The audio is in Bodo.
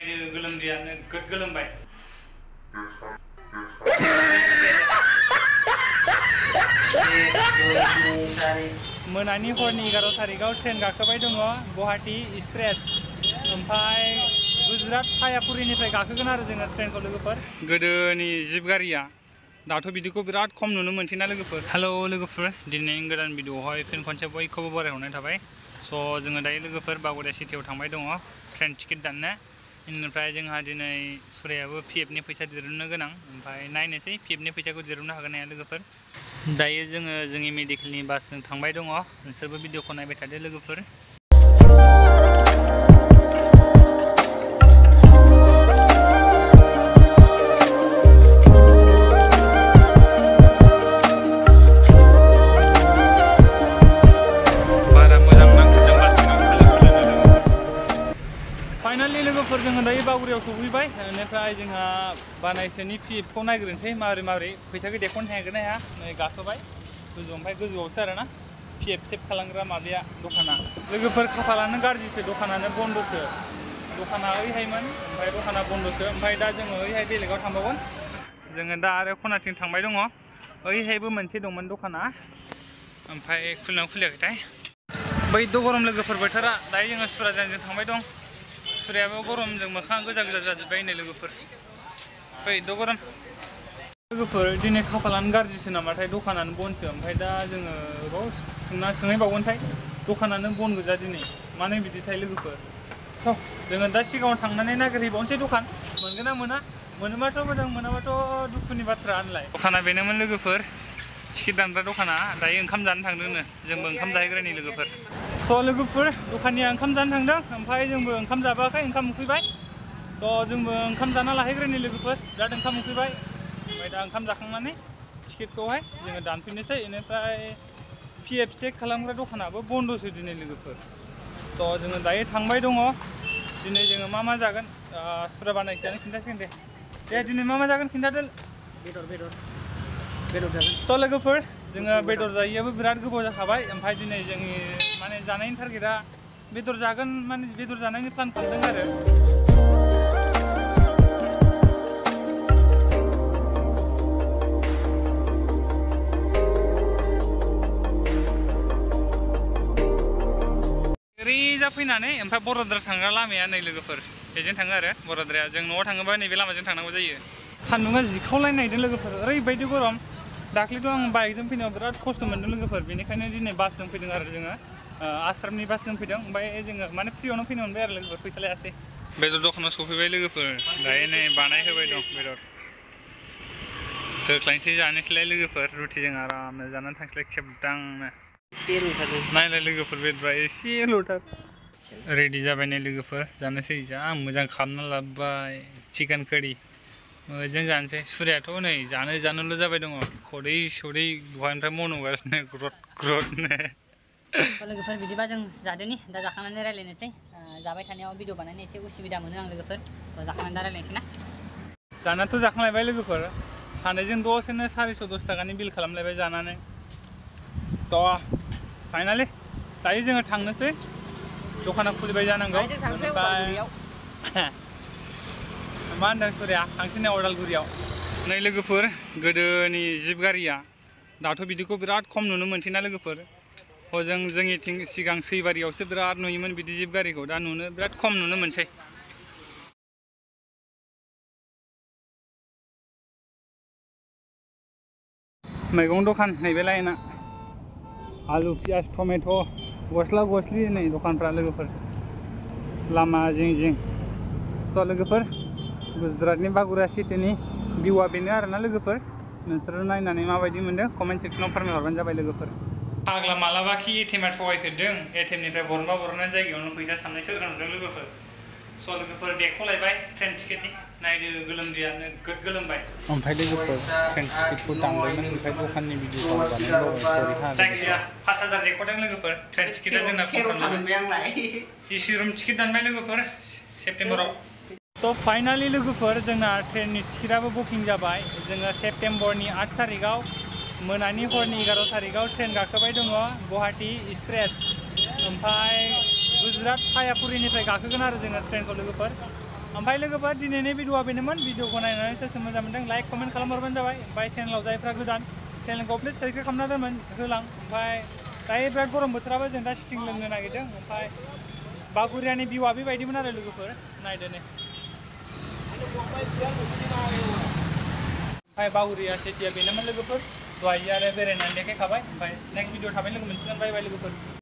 गोलोमदैयानो गोद गोलोमबाय। मोनानि हरनि 11 तारिखआव ट्रेन गाखोबाय दङ गुवाहाटी एक्सप्रेस। ओमफ्राय गुजरात सायापुरीनिफ्राय गाखोगोन आरो जोङो ट्रेनखौ लोगोफोर। गोदोनि जिप गारिया दाथ' बिदिखौ बिराद खम नुनो मोनसै ना लोगोफोर। हेल' लोगोफोर, दिनैनि गोदान भिडिअ'आवहाय फिन खनसे बयखौबो बरायहरनाय थाबाय। स' जोङो दायो लोगोफोर बागुरिया सिटियाव थांबाय दङ ट्रेन टिकेट दाननो। बेनिफ्राय जोंहा दिनै सुरायाबो पिएफनि फैसा दिरुननो गोनां, ओमफ्राय नायनोसै पिएफनि फैसाखौ दिरुननो हागोन हाया लोगोफोर। दायो जोङो जोंनि मेडिकेलनि बासजों थांबाय दङ, नोंसोरबो भिडिअ'खौ नायबाय थादो लोगोफोर। फाइनालि लोगोफोर जोङो दायो बागुरियाव सफैबाय। बेनिफ्राय जोंहा बानायसोनि पिएफखौ नायग्रोनोसै माबोरै फैसाखौ देखौनो हागोन ना हाया। नै गाखोबाय गोजौआव, ओमफ्राय गोजौआवसो आरोना पिएफ सेभ खालामग्रा माबाया दखाना। लोगोफोर खाफालानो गाज्रिसो, दखानानो बन्द'सो। दखाना ओइहायमोन, ओमफ्राय दखाना बन्द'सो। ओमफ्राय दा जोङो ओइहाय बेलेगाव थांबावगोन। जोङो दा आरो खनाथिं थांबाय दङ। ओइहायबो मोनसे दंमोन दखाना, ओमफ्राय खुलिना खुलियाखैथाय। बै द' गरम लोगोफोर बोथोरा। दायो जोङो सुराजानजों थांबाय दं। सुरायाबो गरमजों मोखां गोजा गोजा जाजोब्बाय नै लोगोफोर। बै द' गरम लोगोफोर, दिनै खाफालानो गाज्रिसो नामाथाय, दखानानो बन्दसो। ओमफ्राय दा जोङो बाव सोंहैबावगोनथाय, दखानानो बन्द गोजा दिनै। मानो बिदिथाय लोगोफोर। थ' जोङो दा सिगाङाव थांनानै नागिरहैबावनोसै दखान मोनगोन ना मोना। मोनोबाथ' मोजां, मोनाबाथ' दुखुनि बाथ्रा होनलाय। दखाना बेनोमोन लोगोफोर, टिकेट दानग्रा दखाना। दायो ओंखाम जानो थांदोंनो, जोंबो ओंखाम जाहैग्रानि लोगोफोर। स' लोगोफोर, दखाननिया ओंखाम जानो थांदों, ओमफ्राय जोंबो ओंखाम जाबोआखै, ओंखाम उखैबाय। थ' जोंबो ओंखाम जाना लाहैग्रानि लोगोफोर। बिराद ओंखाम उखैबाय। ओमफ्राय दा ओंखाम जाखांनानै टिकेटखौहाय जोङो दानफिननोसै। बेनिफ्राय पिएफ चेक खालामग्रा दखानाबो बन्द'सो दिनै लोगोफोर। थ' जोङो दायो थांबाय दङ। दिनै जोङो मा जागोन सुरा बानायसोआनो खिन्थासिगोन दे। दिनै मा जागोन खिन्थादो। बेदर जागोन। स' लोगोफोर, जोङो बेदर जायैयाबो बिराद गोबाव जाखाबाय। ओमफ्राय दिनै जोंनि माने जानायनि टारगेटआ बेदर जागोन, माने बेदर जानायनि प्लान खालामदों आरो। ओरैजा फैनानै ओमफ्राय बर'द्रा थांग्रा लामाया नै लोगोफोर, बेजों थाङो आरो बर'द्राया। जों न'आव थाङोबा नैबे लामाजों थांनांगौ जायो। सान्दुङा जिखावलायनायदों लोगोफोर, ओरैबायदि गरम। दाख्लैथ' आं बाइकजों फैनायाव बिराद खस्थ' मोनदों लोगोफोर, बेनिखायनो दिनै बासजों फैदों आरो जोङो। आश्रमनि बासजों फैदों। ओमफ्राय जोङो माने फ्रियावनो फैनो मोनबाय आरो लोगोफोर, फैसा लायासै। बेदर दखानाव सफैबाय लोगोफोर। दायो नै बानाय होबाय दं बेदर। होख्लायनोसै जानोसैलाय लोगोफोर, रुटिजों आरामनो जानानै थांसैलाय खेबदांनो। नायलाय लोगोफोर, बेदरा एसेल'थार। रेडि जाबाय नै लोगोफोर, जानोसै। जा मोजां खालामना लाबोबाय चिकेन कारि। मोजां जानोसै। सुरायाथ' नै जानोल' जाबाय दङ, खदै सदै दहायनिफ्राय मन'गासिनो ग्रद ग्रदनो। लोगोफोर, बिदिबा जों जादोनि, दा जाखांनानै रायज्लायनोसै। जाबाय थानायाव भिडिअ बानायनो एसे उसुबिदा मोनो आं लोगोफोर। थ' जाखांनानै दा रायज्लायनोसै ना। जानाथ' जाखांलायबाय लोगोफोर, सानैजों दसेनो 410 थाखानि बिल खालामलायबाय जानानै। थ' फाइनालि दायो जोङो थांनोसै। दखाना खुलिबाय जानांगौ। बेनिफ्राय मा होनदों सुराया, थांसै नै अदालगुरियाव। नै लोगोफोर, गोदोनि जिप गारिया दाथ' बिदिखौ बिराद खम नुनो मोनसै ना लोगोफोर। हजों जोंनिथिं सिगां सैबारियावसो बिराद नुयोमोन बिदि जिप गारिखौ, दा बिराद खम नुनो मोनसै। मैगं दखान नैबे लाइना, आलु पियाज टमेट' गस्ला गस्लि नै दखानफ्रा लोगोफोर, लामा जिं जिं। स' लोगोफोर, गुजरातनि बागुरिया सिटिनि भिउआ बेनो आरोना लोगोफोर। नोंसोरो नायनानै माबायदि मोनदों कमेन्ट सेक्सनाव फोरमायहरबानो जाबाय लोगोफोर। फाग्ला मालाबाखि एटिएमआ थगायफेरदों, एटिएमनिफ्राय बरननाय जायगायावनो फैसा साननाय सोरगा नुदों लोगोफोर। स' लोगोफोर, देख'लायबाय ट्रेन टिकेटनि। नायदो गोलोमदैयानो गोद गोलोमबाय। ओमफ्राय लोगोफोर, ट्रेन टिकेटखौ दानबायमोन, ओमफ्राय दखाननि भिडिअखौ बानायनो बावबाय, सरि। जायखिजाया 5000 देख'दों लोगोफोर। ट्रेन टिकेटआ जोंना कन्फार्म जाबाय। एसि रुम टिकेट दानबाय लोगोफोर सेप्तेम्बराव। थ' फाइनालि लोगोफोर, जोंना ट्रेननि टिकेटआबो बुकिं जाबाय। जोङो सेप्तेम्बरनि 8 तारिखआव मोनानि हरनि 11 तारिखआव ट्रेन गाखोबाय दङ गुवाहाटी एक्सप्रेस। ओमफ्राय गुजरात सायापुरीनिफ्राय गाखोगोन आरो जोङो ट्रेनखौ लोगोफोर। ओमफ्राय लोगोफोर दिनैनि भिडिअआ बेनोमोन भिडिअखौ नायनानै सोर सोर मोजां मोनदों लाइक कमेन्ट खालामहरबानो जाबाय ओमफ्राय चेनेलाव जायफ्रा गोदान चेनेलखौ प्लिज साबस्क्राइब खालामना होलां ओमफ्राय दायो बिराद गरम बोथोराबो जों दा सिटिं लोंनो नागिरदों ओमफ्राय बागुरियानि भिउआ बेबायदिमोन आरो लोगोफोर नायदो नै ओमफ्राय बागुरिया सिटिया बेनोमोन लोगोफोर दहाय आरो बेरायनानै देखायखाबाय ओमफ्राय नेक्स्ट भिडिअ थाबैनो लोगो मोनसिगोन बाय बाय लोगोफोर